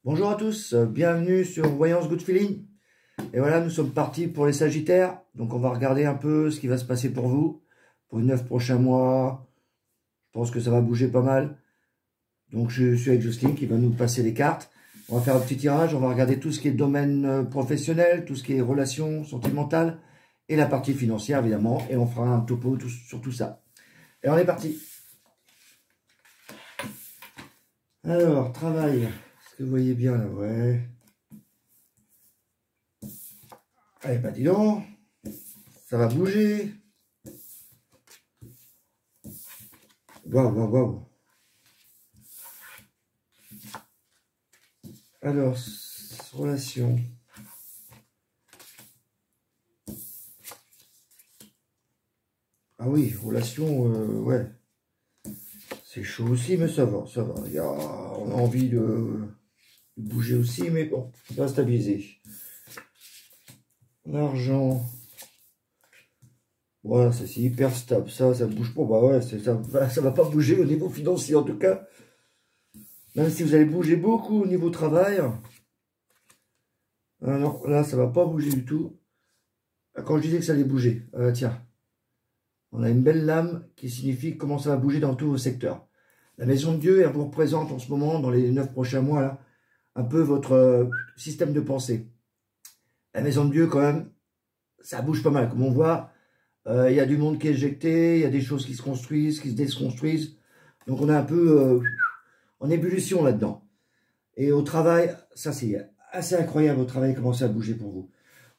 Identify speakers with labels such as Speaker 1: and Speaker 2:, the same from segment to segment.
Speaker 1: Bonjour à tous, bienvenue sur Voyance Good Feeling. Et voilà, nous sommes partis pour les Sagittaires. Donc on va regarder un peu ce qui va se passer pour vous. Pour les 9 prochains mois, je pense que ça va bouger pas mal. Donc je suis avec Jocelyne qui va nous passer les cartes. On va faire un petit tirage, on va regarder tout ce qui est domaine professionnel, tout ce qui est relations sentimentales et la partie financière évidemment. Et on fera un topo sur tout ça. Et on est parti. Alors, travail. Est-ce que vous voyez bien là? Ouais. Allez, bah dis donc, ça va bouger. Waouh, waouh, waouh. Alors, relation. Ah oui, relation, ouais. C'est chaud aussi, mais ça va, ça va. On a envie de bouger aussi, mais bon, ça va stabiliser. L'argent. Voilà, c'est hyper stable. Ça bouge pas. Bah ouais, ça va pas bouger au niveau financier, en tout cas. Même si vous allez bouger beaucoup au niveau travail. Alors là, ça va pas bouger du tout. Quand je disais que ça allait bouger, tiens. On a une belle lame qui signifie comment ça va bouger dans tous vos secteurs. La maison de Dieu, elle vous représente en ce moment, dans les 9 prochains mois, là, un peu votre système de pensée. La maison de Dieu, quand même, ça bouge pas mal. Comme on voit, il y a du monde qui est éjecté, il y a des choses qui se construisent, qui se déconstruisent. Donc on est un peu en ébullition là-dedans. Et au travail, ça c'est assez incroyable au travail, comment ça a bougé pour vous.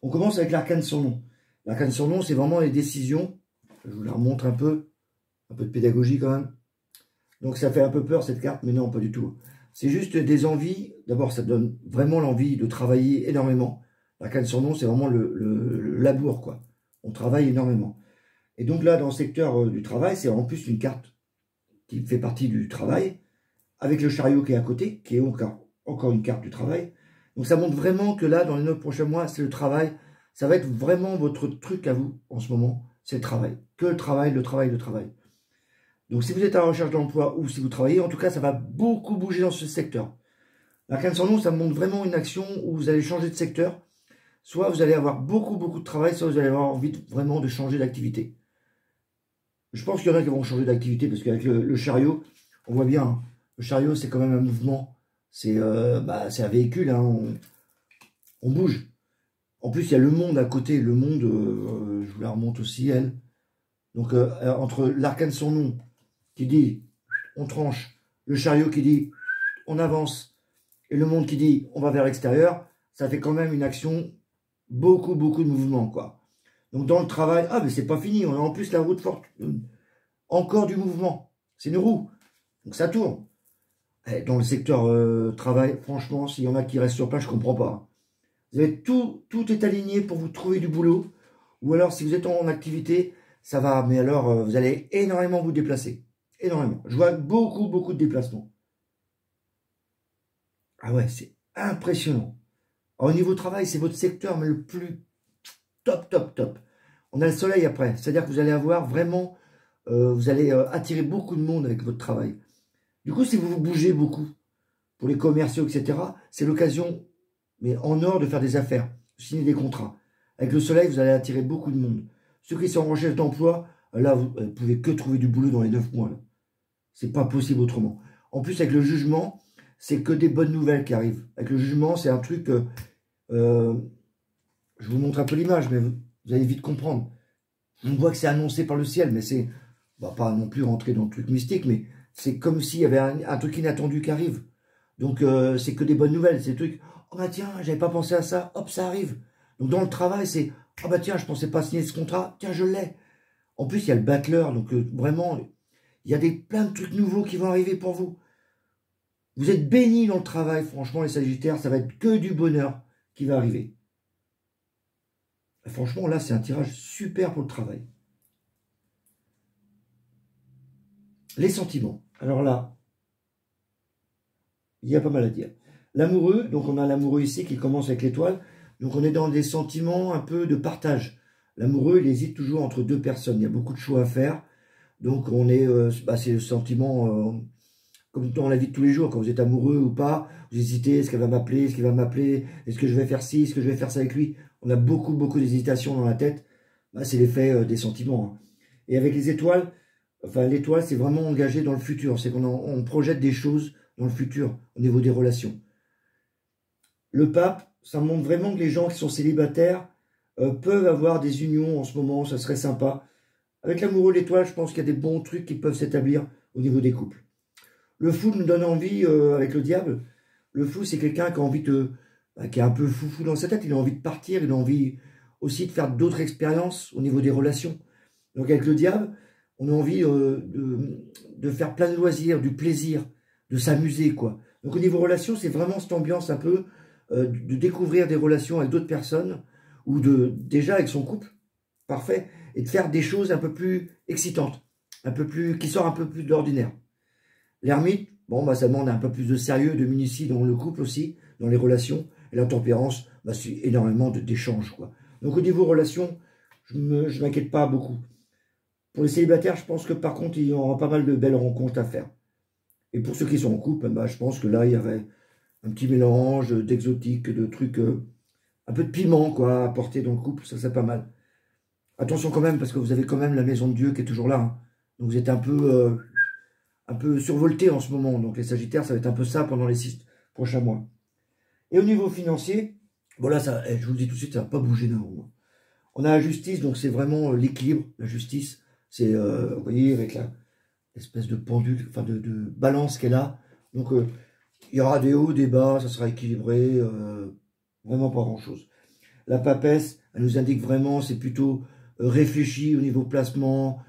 Speaker 1: On commence avec l'arcane sans nom. L'arcane sans nom, c'est vraiment les décisions. Je vous la remontre un peu de pédagogie quand même. Donc ça fait un peu peur cette carte, mais non, pas du tout. C'est juste des envies. D'abord, ça donne vraiment l'envie de travailler énormément. L'arcane sans nom, c'est vraiment le labour, quoi. On travaille énormément. Et donc là, dans le secteur du travail, c'est en plus une carte qui fait partie du travail, avec le chariot qui est à côté, qui est encore une carte du travail. Donc ça montre vraiment que là, dans les 9 prochains mois, c'est le travail. Ça va être vraiment votre truc à vous, en ce moment, c'est le travail. Que le travail, le travail, le travail. Donc si vous êtes à la recherche d'emploi ou si vous travaillez, en tout cas, ça va beaucoup bouger dans ce secteur. L'arcane sans nom, ça montre vraiment une action où vous allez changer de secteur. Soit vous allez avoir beaucoup de travail, soit vous allez avoir envie vraiment de changer d'activité. Je pense qu'il y en a qui vont changer d'activité parce qu'avec le chariot, on voit bien, hein, le chariot c'est quand même un mouvement, c'est un véhicule, hein, on bouge. En plus il y a le monde à côté, le monde, je vous la remonte aussi elle. Donc entre l'arcane sans nom qui dit on tranche, le chariot qui dit on avance, et le monde qui dit on va vers l'extérieur, ça fait quand même une action, beaucoup de mouvement, quoi. Donc dans le travail, ah mais c'est pas fini, on a en plus la roue de fortune, encore du mouvement, c'est une roue, donc ça tourne. Et dans le secteur travail, franchement, s'il y en a qui restent sur place, je comprends pas. Vous avez tout est aligné pour vous trouver du boulot, ou alors si vous êtes en activité, ça va, mais alors vous allez énormément vous déplacer, énormément. Je vois beaucoup de déplacements. Ah ouais, c'est impressionnant. Alors, au niveau travail, c'est votre secteur, mais le plus top. On a le soleil après, c'est-à-dire que vous allez avoir vraiment, vous allez attirer beaucoup de monde avec votre travail. Du coup, si vous vous bougez beaucoup, pour les commerciaux, etc., c'est l'occasion, mais en or, de faire des affaires, de signer des contrats. Avec le soleil, vous allez attirer beaucoup de monde. Ceux qui sont en recherche d'emploi, là, vous ne pouvez que trouver du boulot dans les 9 mois. C'est pas possible autrement. En plus, avec le jugement, c'est que des bonnes nouvelles qui arrivent. Avec le jugement, c'est un truc... je vous montre un peu l'image, mais vous allez vite comprendre. On voit que c'est annoncé par le ciel, mais c'est... On va pas non plus rentrer dans le truc mystique, mais c'est comme s'il y avait un truc inattendu qui arrive. Donc, c'est que des bonnes nouvelles. C'est des trucs, oh bah tiens, j'avais pas pensé à ça, hop, ça arrive. Donc, dans le travail, c'est, oh bah tiens, je pensais pas signer ce contrat, tiens, je l'ai. En plus, il y a le battleur, donc vraiment, il y a plein de trucs nouveaux qui vont arriver pour vous. Vous êtes bénis dans le travail, franchement, les Sagittaires, ça va être que du bonheur qui va arriver. Franchement, là, c'est un tirage super pour le travail. Les sentiments. Alors là, il y a pas mal à dire. L'amoureux, donc on a l'amoureux ici qui commence avec l'étoile. Donc on est dans des sentiments un peu de partage. L'amoureux, il hésite toujours entre deux personnes. Il y a beaucoup de choix à faire. Donc on est, c'est le sentiment comme dans la vie de tous les jours, quand vous êtes amoureux ou pas, vous hésitez, est-ce qu'elle va m'appeler, est-ce qu'il va m'appeler, est-ce que je vais faire ci, est-ce que je vais faire ça avec lui. On a beaucoup, beaucoup d'hésitations dans la tête. Bah, c'est l'effet des sentiments. Hein. Et avec les étoiles, enfin l'étoile, c'est vraiment engagé dans le futur. C'est qu'on projette des choses dans le futur, au niveau des relations. Le pape, ça montre vraiment que les gens qui sont célibataires peuvent avoir des unions en ce moment, ça serait sympa. Avec l'amoureux l'étoile, je pense qu'il y a des bons trucs qui peuvent s'établir au niveau des couples. Le fou nous donne envie avec le diable. Le fou, c'est quelqu'un qui a envie qui est un peu foufou dans sa tête. Il a envie de partir, il a envie aussi de faire d'autres expériences au niveau des relations. Donc avec le diable, on a envie de faire plein de loisirs, du plaisir, de s'amuser, quoi. Donc au niveau relations, c'est vraiment cette ambiance un peu de découvrir des relations avec d'autres personnes ou déjà avec son couple, parfait, et de faire des choses un peu plus excitantes, qui sortent un peu plus de l'ordinaire. L'ermite, bon, bah, ça demande un peu plus de sérieux, de minutie dans le couple aussi, dans les relations. Et la tempérance, bah, c'est énormément d'échanges, quoi. Donc au niveau relations, je m'inquiète pas beaucoup. Pour les célibataires, je pense que par contre, il y aura pas mal de belles rencontres à faire. Et pour ceux qui sont en couple, bah, je pense que là, il y avait un petit mélange d'exotique, de trucs, un peu de piment, quoi, à apporter dans le couple, ça c'est pas mal. Attention quand même, parce que vous avez quand même la maison de Dieu qui est toujours là. Hein. Donc vous êtes un peu survolté en ce moment. Donc les Sagittaires, ça va être un peu ça pendant les 6 prochains mois. Et au niveau financier, voilà, ça, je vous le dis tout de suite, ça va pas bouger d'un rond. On a la justice, donc c'est vraiment l'équilibre. La justice, c'est, vous voyez, avec l'espèce de pendule, enfin de balance qu'elle a. Donc il y aura des hauts, des bas, ça sera équilibré, vraiment pas grand-chose. La papesse, elle nous indique vraiment, c'est plutôt réfléchi au niveau placement.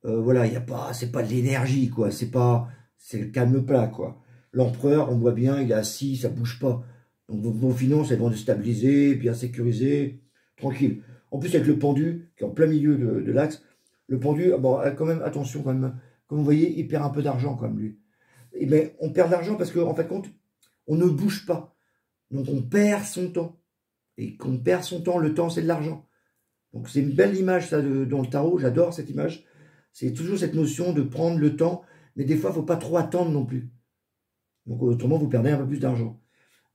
Speaker 1: Voilà, il y a pas, c'est pas de l'énergie, quoi. C'est le calme plat, quoi. L'empereur, on voit bien, il est assis, ça bouge pas. Donc vos finances, elles vont se stabiliser, bien sécurisées, tranquille. En plus, avec le pendu, qui est en plein milieu de l'axe, le pendu, bon, quand même, attention, quand même, comme vous voyez, il perd un peu d'argent, comme lui. Et ben, on perd de l'argent parce qu'en fait, compte, on ne bouge pas. Donc on perd son temps. Et qu'on perd son temps, le temps, c'est de l'argent. Donc c'est une belle image, ça, dans le tarot, j'adore cette image. C'est toujours cette notion de prendre le temps, mais des fois, il ne faut pas trop attendre non plus. Donc autrement, vous perdez un peu plus d'argent.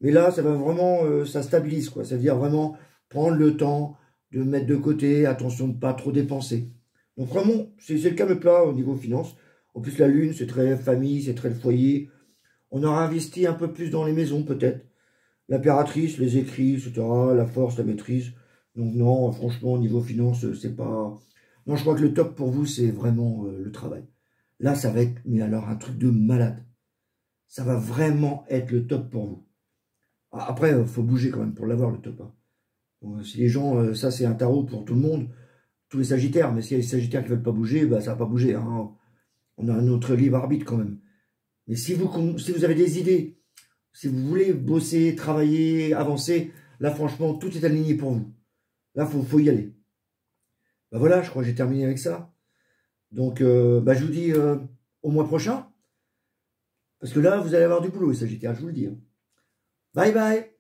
Speaker 1: Mais là, ça va vraiment, ça stabilise, quoi. Ça veut dire vraiment prendre le temps de mettre de côté, attention de ne pas trop dépenser. Donc vraiment, c'est le calme plat au niveau finance. En plus, la lune, c'est très famille, c'est très le foyer. On aura investi un peu plus dans les maisons, peut-être. L'impératrice, les écrits, etc., la force, la maîtrise. Donc non, franchement, au niveau finance, c'est pas... Non, je crois que le top pour vous, c'est vraiment le travail. Là, ça va être, mais alors, un truc de malade. Ça va vraiment être le top pour vous. Après, il faut bouger quand même pour l'avoir, le top. Hein. Bon, si les gens, ça c'est un tarot pour tout le monde, tous les sagittaires, mais s'il y a les sagittaires qui ne veulent pas bouger, bah, ça va pas bouger. Hein. On a un autre libre arbitre quand même. Mais si vous avez des idées, si vous voulez bosser, travailler, avancer, là franchement, tout est aligné pour vous. Là, faut y aller. Bah voilà, je crois que j'ai terminé avec ça. Donc, bah, je vous dis au mois prochain. Parce que là, vous allez avoir du boulot, les Sagittaires, je vous le dis. Hein. Bye bye.